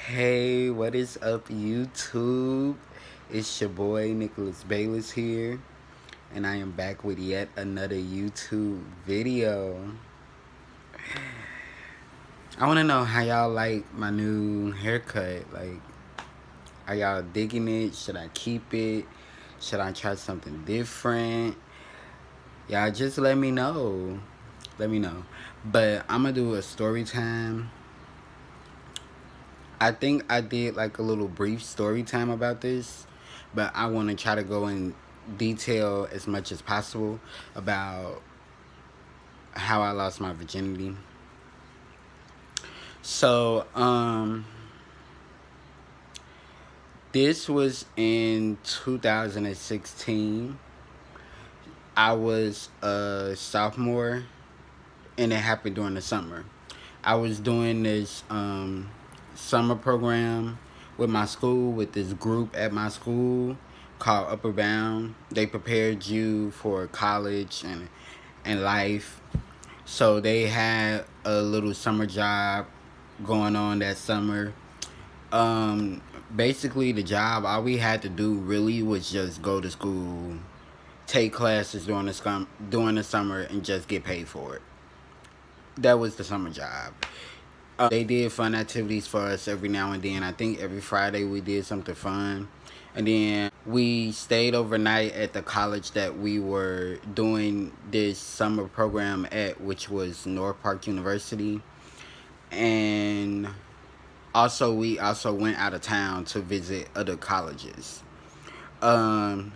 Hey, what is up, YouTube? It's your boy Nicholas Bayless here, and I am back with yet another YouTube video. I want to know how y'all like my new haircut. Like, are y'all digging it? Should I keep it? Should I try something different? Y'all just let me know. Let me know. But I'm going to do a story time. I think I did like a little brief story time about this, but I want to try to go in detail as much as possible about how I lost my virginity. So, this was in 2016. I was a sophomore, and it happened during the summer. I was doing this summer program with my school, with this group at my school called Upper Bound. They prepared you for college and life. So they had a little summer job going on that summer. Basically the job, all we had to do really was just go to school, take classes during the summer, and just get paid for it. That was the summer job. They did fun activities for us every now and then. I think every Friday we did something fun. And then we stayed overnight at the college that we were doing this summer program at, which was North Park University. And we also went out of town to visit other colleges. But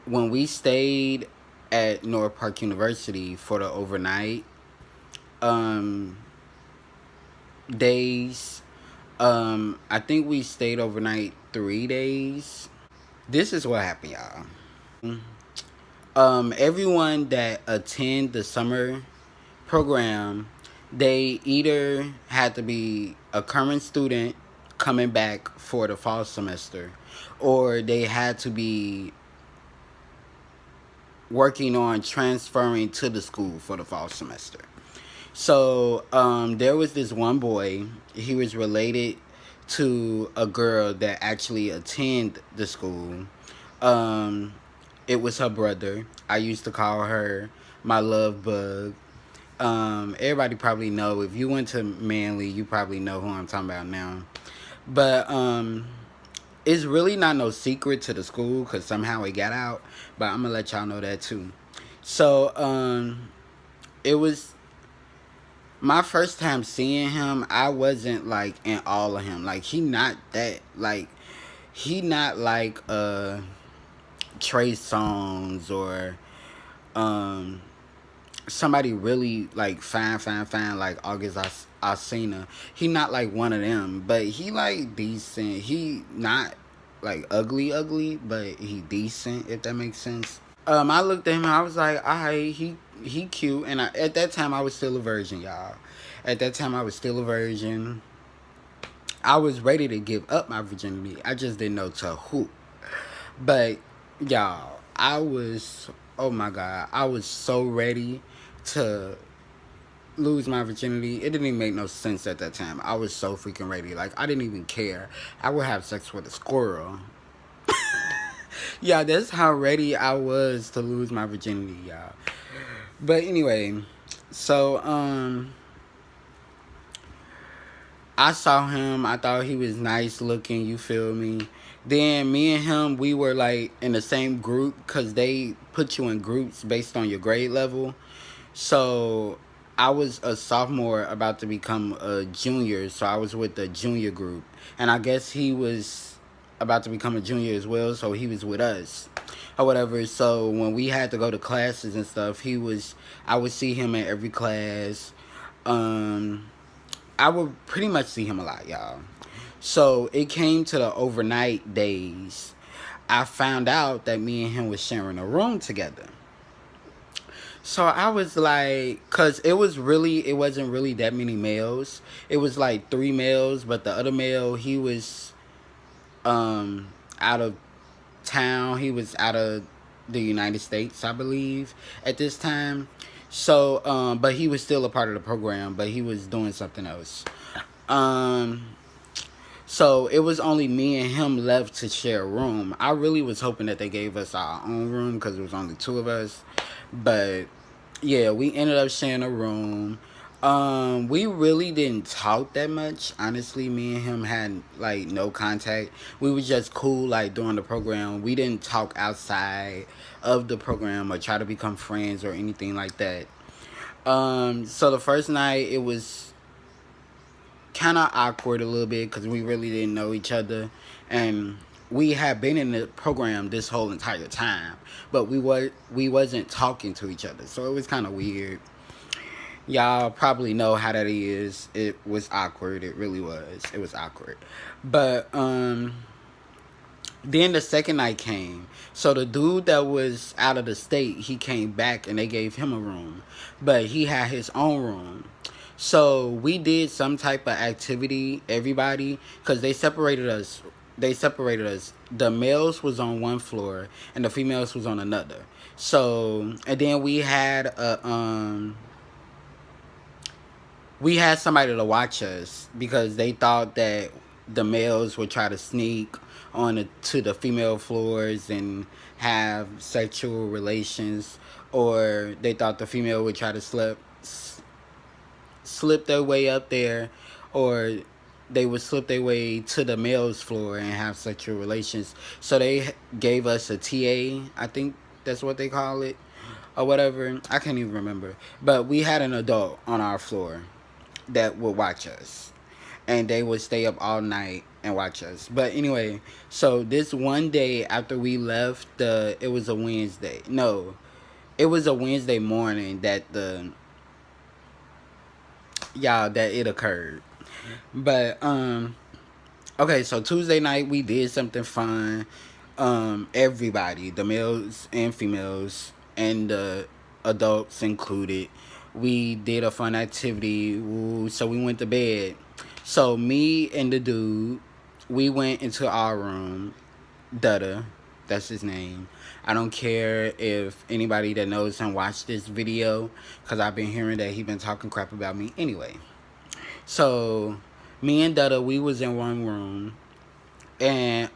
when we stayed at North Park University for the overnight days, I think we stayed overnight 3 days. This is what happened, y'all. Everyone that attend the summer program, they either had to be a current student coming back for the fall semester, or they had to be working on transferring to the school for the fall semester. So there was this one boy. He was related to a girl that actually attended the school. It was her brother. I used to call her my love bug. Everybody probably know. If you went to Manly, you probably know who I'm talking about now. But it's really not no secret to the school because somehow it got out. But I'm going to let y'all know that too. So it was my first time seeing him. I wasn't like in all of him. Like he not like Trey Songz or somebody really like fine like August Alsina. He not like one of them, but he like decent. He not like ugly, but he decent, if that makes sense. I looked at him and I was like, alright, he cute. And at that time I was still a virgin, y'all. At that time I was still a virgin. I was ready to give up my virginity. I just didn't know to who. But y'all, oh my God, I was so ready to lose my virginity. It didn't even make no sense at that time. I was so freaking ready. Like, I didn't even care. I would have sex with a squirrel. Yeah, that's how ready I was to lose my virginity, y'all. But anyway, so I saw him. I thought he was nice looking, you feel me? Then me and him, we were like in the same group because they put you in groups based on your grade level. So I was a sophomore about to become a junior, so I was with the junior group. And I guess he was about to become a junior as well, so he was with us or whatever. So when we had to go to classes and stuff, I would see him in every class. I would pretty much see him a lot, y'all. So it came to the overnight days. I found out that me and him was sharing a room together. So I was like, cause it wasn't really that many males. It was like 3 males, but the other male, he was out of town. He was out of the United States, I believe, at this time. So but he was still a part of the program, but he was doing something else. Um, so it was only me and him left to share a room. I really was hoping that they gave us our own room because it was only two of us. But yeah, we ended up sharing a room. We really didn't talk that much. Honestly, me and him had like no contact. We was just cool like during the program. We didn't talk outside of the program or try to become friends or anything like that. So the first night it was kind of awkward a little bit because we really didn't know each other, and we had been in the program this whole entire time, but we wasn't talking to each other, so it was kind of weird. Y'all probably know how that is. It was awkward. It really was. It was awkward. But then the second night came. So the dude that was out of the state, he came back and they gave him a room. But he had his own room. So we did some type of activity, everybody, because they separated us. They separated us. The males was on one floor and the females was on another. So and then we had somebody to watch us because they thought that the males would try to sneak on to the female floors and have sexual relations, or they thought the female would try to slip their way up there, or they would slip their way to the male's floor and have sexual relations. So they gave us a TA, I think that's what they call it, or whatever. I can't even remember. But we had an adult on our floor that would watch us, and they would stay up all night and watch us. But anyway, so this one day after we left, it was a Wednesday. No, it was a Wednesday morning that it occurred. But okay, so Tuesday night we did something fun. Everybody, the males and females and the adults included, we did a fun activity. So we went to bed. So me and the dude, we went into our room. Dutta, that's his name. I don't care if anybody that knows him watched this video, because I've been hearing that he been talking crap about me. Anyway, so me and Dutta, we was in one room, and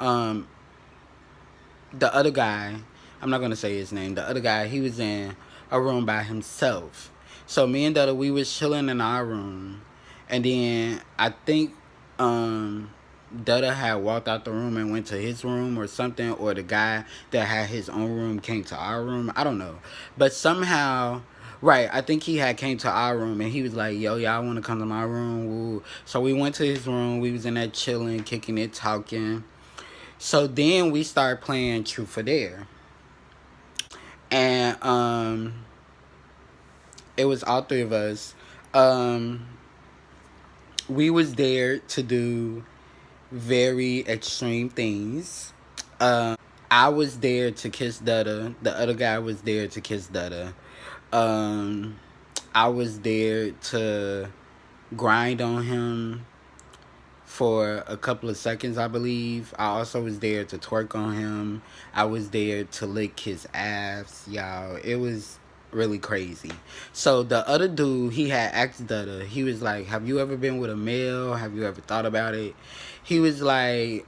the other guy, I'm not gonna say his name. The other guy, he was in a room by himself. So me and Dutta, we was chilling in our room, and then I think Dutta had walked out the room and went to his room or something, or the guy that had his own room came to our room. I don't know, but somehow. Right, I think he had came to our room and he was like, "Yo, y'all want to come to my room?" Woo. So we went to his room. We was in there chilling, kicking it, talking. So then we started playing Truth or Dare, and it was all three of us. Um, we was there to do very extreme things. I was there to kiss Dutta. The other guy was there to kiss Dutta. Um, I was there to grind on him for a couple of seconds, I believe. I also was there to twerk on him. I was there to lick his ass, y'all. It was really crazy. So the other dude, he had asked Dutta, he was like, "Have you ever been with a male? Have you ever thought about it?" He was like,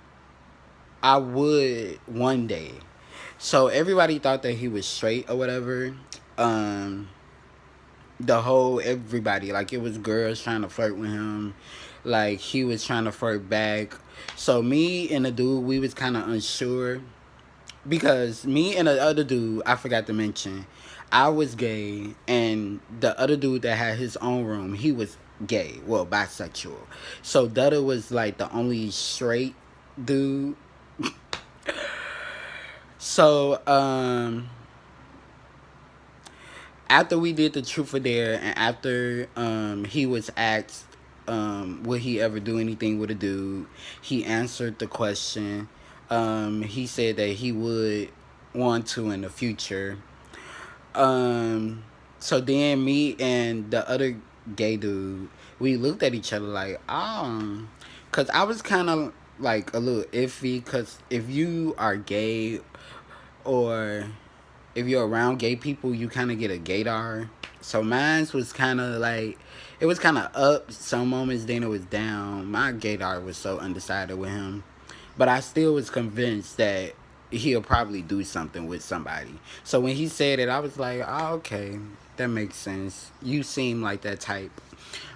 "I would one day." So everybody thought that he was straight or whatever. Um, the whole everybody, like, it was girls trying to flirt with him, like he was trying to flirt back. So me and the dude, we was kind of unsure, because me and the other dude, I forgot to mention, I was gay, and the other dude that had his own room, he was gay, well, bisexual. So Dutta was like the only straight dude. So after we did the Truth or Dare, and after he was asked would he ever do anything with a dude, he answered the question. He said that he would want to in the future. Um, so then me and the other gay dude, we looked at each other like, because I was kind of like a little iffy, because if you are gay, or if you're around gay people, you kind of get a gaydar. So mine's was kind of like, it was kind of up some moments, then it was down. My gaydar was so undecided with him, but I still was convinced that he'll probably do something with somebody. So when he said it, I was like, oh, okay, that makes sense. You seem like that type.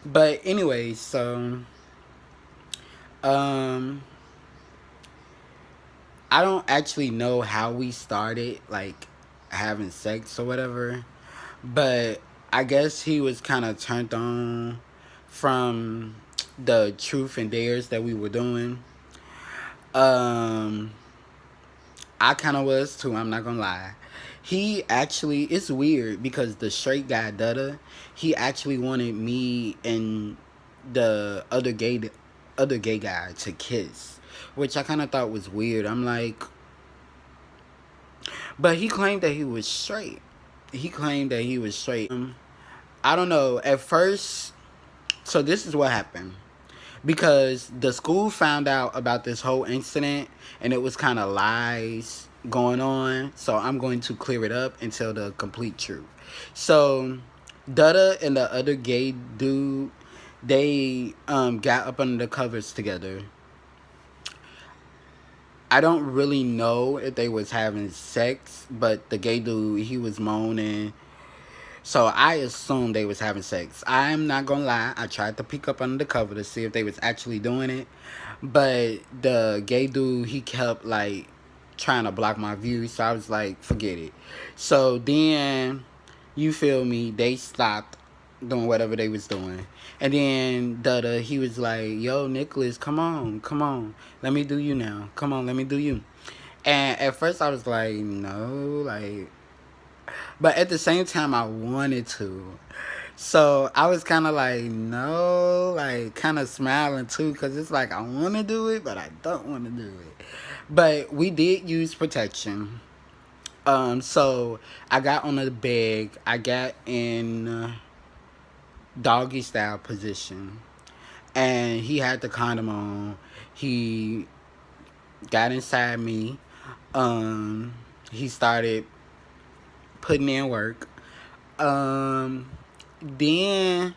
But anyway, so um I don't actually know how we started like having sex or whatever, but I guess he was kind of turned on from the truth and dares that we were doing. Um, I kind of was too. I'm not gonna lie. He actually, it's weird because the straight guy Dutta, he actually wanted me and the other gay guy to kiss, which I kind of thought was weird. I'm like, but he claimed that he was straight. He claimed that he was straight. I don't know. At first, so this is what happened. Because the school found out about this whole incident and it was kind of lies going on. So I'm going to clear it up and tell the complete truth. So Dutta and the other gay dude, they got up under the covers together. I don't really know if they was having sex, but the gay dude, he was moaning. So I assumed they was having sex. I'm not gonna lie, I tried to peek up under the cover to see if they was actually doing it. But the gay dude, he kept like trying to block my view, so I was like, forget it. So then, you feel me, they stopped doing whatever they was doing. And then he was like, yo, Nicholas, come on, come on. Let me do you now. Come on, let me do you. And at first I was like, no, like, but at the same time I wanted to. So I was kind of like, no, like kind of smiling too, because it's like I want to do it, but I don't want to do it. But we did use protection. So I got on the bed. I got in doggy style position, and he had the condom on. He got inside me. Um, he started putting in work. Um, then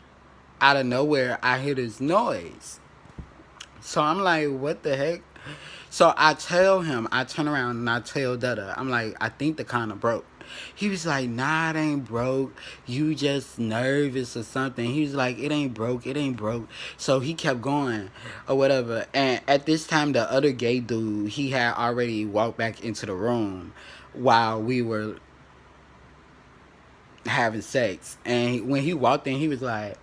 out of nowhere, I hear this noise. So I'm like, what the heck? So I tell him, I turn around and I tell Dutta, I'm like, I think the condom broke. He was like, nah, it ain't broke. You just nervous or something. He was like, it ain't broke, it ain't broke. So he kept going or whatever. And at this time, the other gay dude, he had already walked back into the room while we were having sex. And when he walked in, he was like,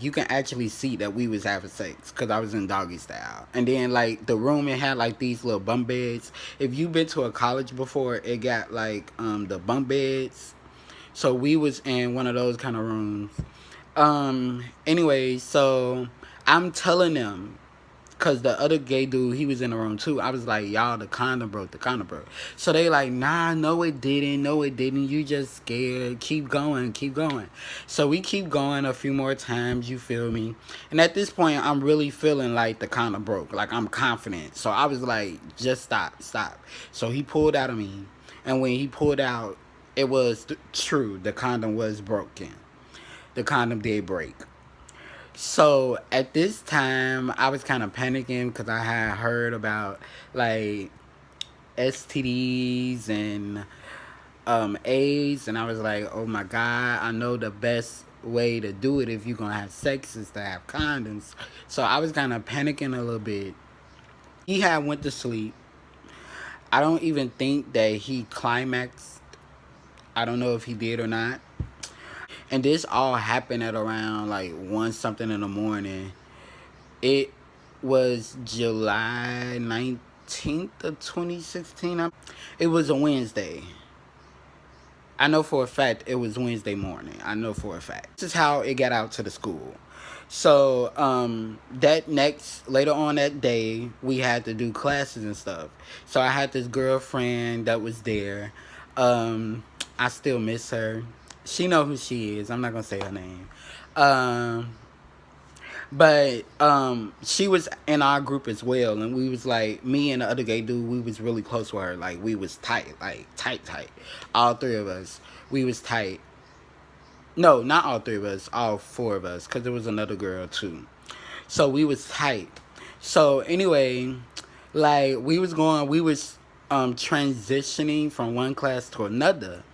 you can actually see that we was having sex because I was in doggy style. And then like the room, it had like these little bunk beds. If you've been to a college before, it got like the bunk beds. So we was in one of those kind of rooms. Anyway, so I'm telling them, cause the other gay dude, he was in the room too. I was like, y'all, the condom broke, the condom broke. So they like, nah, no it didn't, no it didn't. You just scared. Keep going, keep going. So we keep going a few more times, you feel me? And at this point, I'm really feeling like the condom broke. Like I'm confident. So I was like, just stop, stop. So he pulled out of me. And when he pulled out, it was true. The condom was broken. The condom did break. So at this time, I was kind of panicking because I had heard about like STDs and AIDS, and I was like, oh my god, I know the best way to do it if you're gonna have sex is to have condoms. So I was kind of panicking a little bit. He had went to sleep. I don't even think that he climaxed. I don't know if he did or not. And this all happened at around like 1 something in the morning. It was July 19th of 2016. It was a Wednesday. I know for a fact it was Wednesday morning. I know for a fact. This is how it got out to the school. So that later on that day, we had to do classes and stuff. So I had this girlfriend that was there. I still miss her. She know who she is. I'm not gonna say her name. Um, But she was in our group as well, and we was like, me and the other gay dude, we was really close with her. Like we was tight, like tight. All three of us, we was tight. No, not all three of us, all four of us, because there was another girl too. So we was tight. So anyway, like we was transitioning from one class to another,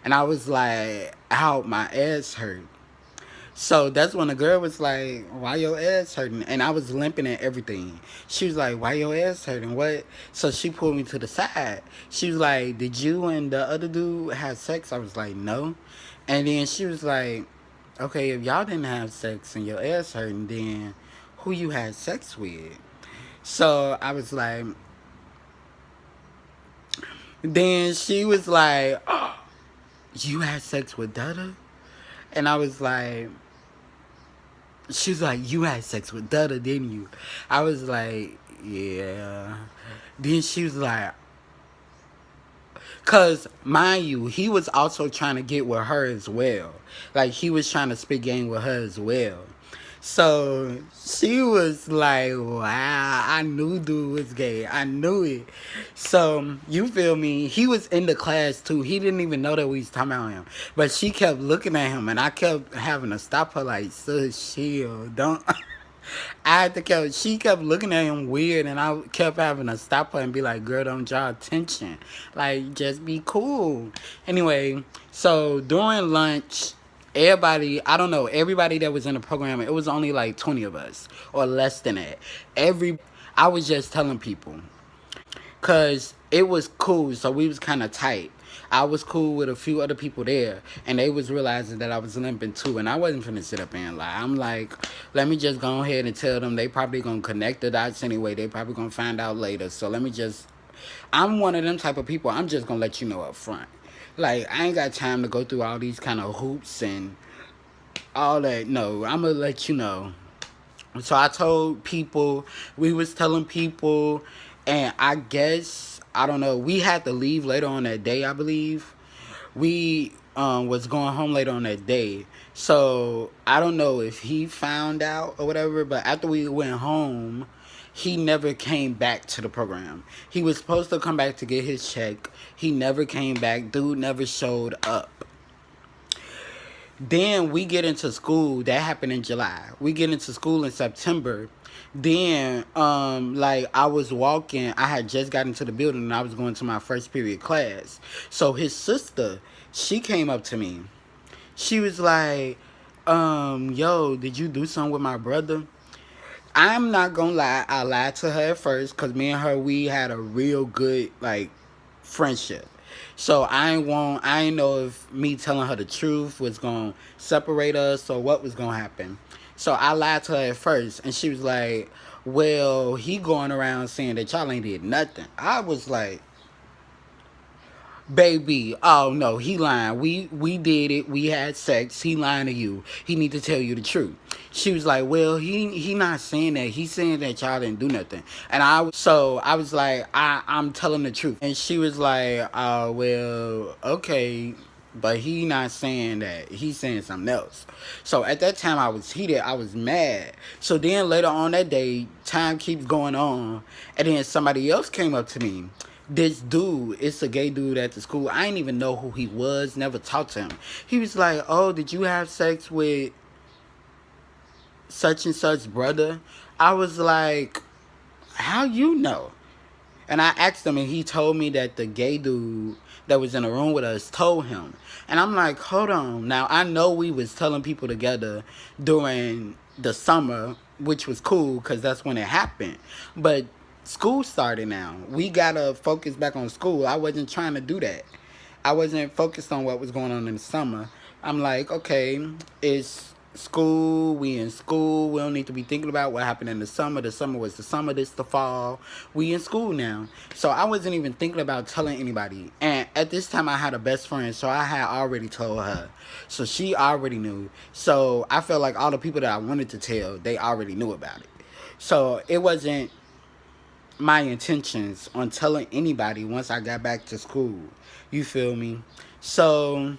and I was like, out my ass hurt. So that's when the girl was like, "Why your ass hurting?" And I was limping and everything. She was like, "Why your ass hurting? What?" So she pulled me to the side. She was like, "Did you and the other dude have sex?" I was like, "No." And then she was like, "Okay, if y'all didn't have sex and your ass hurting, then who you had sex with?" So I was like, then she was like, "Oh, you had sex with Dada?" And I was like, she was like, "You had sex with Dada, didn't you?" I was like, "Yeah." Then she was like, "Cause mind you, he was also trying to get with her as well. Like he was trying to spit game with her as well." So she was like, "Wow, I knew dude was gay. I knew it." So you feel me? He was in the class too. He didn't even know that we was talking about him. But she kept looking at him, and I kept having to stop her like, "Sis, chill, don't." I had to kept. She kept looking at him weird, and I kept having to stop her and be like, "Girl, don't draw attention. Like, just be cool." Anyway, so during lunch, everybody, I don't know, everybody that was in the program, it was only like 20 of us or less than that. I was just telling people because it was cool, so we was kind of tight. I was cool with a few other people there, and they was realizing that I was limping too, and I wasn't finna sit up and lie. I'm like, let me just go ahead and tell them. They probably gonna connect the dots anyway. They probably gonna find out later. So let me just, I'm one of them type of people. I'm just gonna let you know up front. Like, I ain't got time to go through all these kind of hoops and all that. No, I'm gonna let you know. So I told people, we was telling people, and I guess, I don't know, we had to leave later on that day, I believe. We was going home later on that day. So I don't know if he found out or whatever, but after we went home, he never came back to the program. He was supposed to come back to get his check. He never came back. Dude never showed up. Then we get into school. That happened in July. We get into school in September. Then, like I was walking. I had just got into the building and I was going to my first period class. So his sister, she came up to me. She was like, "Yo, did you do something with my brother?" I'm not gonna lie. I lied to her at first because me and her, we had a real good like friendship. So I ain't know if me telling her the truth was gonna separate us or what was gonna happen. So I lied to her at first, and she was like, "Well, he going around saying that y'all ain't did nothing." I was like, "Baby, oh no, he lying. We did it. We had sex. He lying to you. He need to tell you the truth." She was like, "Well, he not saying that. He's saying that y'all didn't do nothing." And I was like, I'm telling the truth." And she was like, "Oh well, okay." But he not saying that. He's saying something else. So at that time, I was heated. I was mad. So then later on that day, time keeps going on. And then somebody else came up to me. This dude, it's a gay dude at the school. I didn't even know who he was. Never talked to him. He was like, "Oh, did you have sex with such and such brother?" I was like, "How you know?" And I asked him, and he told me that the gay dude that was in the room with us told him. And I'm like, hold on. Now, I know we was telling people together during the summer, which was cool because that's when it happened. But school started now. We got to focus back on school. I wasn't trying to do that. I wasn't focused on what was going on in the summer. I'm like, okay, it's school. We in school. We don't need to be thinking about what happened in the summer. The summer was the summer. This the fall. We in school now. So I wasn't even thinking about telling anybody. And at this time, I had a best friend, so I had already told her. So she already knew. So I felt like all the people that I wanted to tell, they already knew about it. So it wasn't my intentions on telling anybody once I got back to school. You feel me? So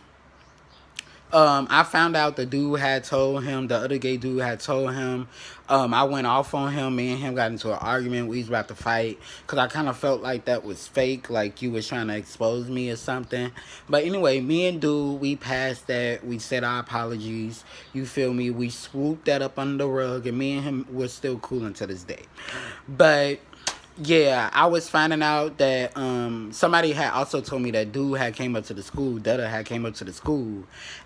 I found out the dude had told him, the other gay dude had told him. I went off on him. Me and him got into an argument. We was about to fight because I kind of felt like that was fake, like you was trying to expose me or something. But anyway, me and dude, we passed that. We said our apologies. You feel me? We swooped that up under the rug, and me and him were still cool until this day. But yeah, I was finding out that somebody had also told me that dude had came up to the school, Dutta had came up to the school,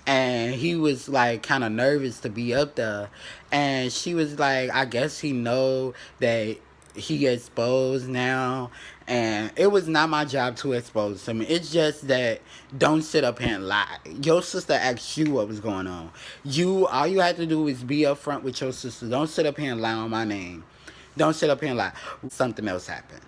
and he was like kind of nervous to be up there, and she was like, I guess he know that he exposed now, and it was not my job to expose him. It's just that don't sit up here and lie. Your sister asked you what was going on. All you had to do is be upfront with your sister. Don't sit up here and lie on my name. Don't sit up here and lie. Something else happened.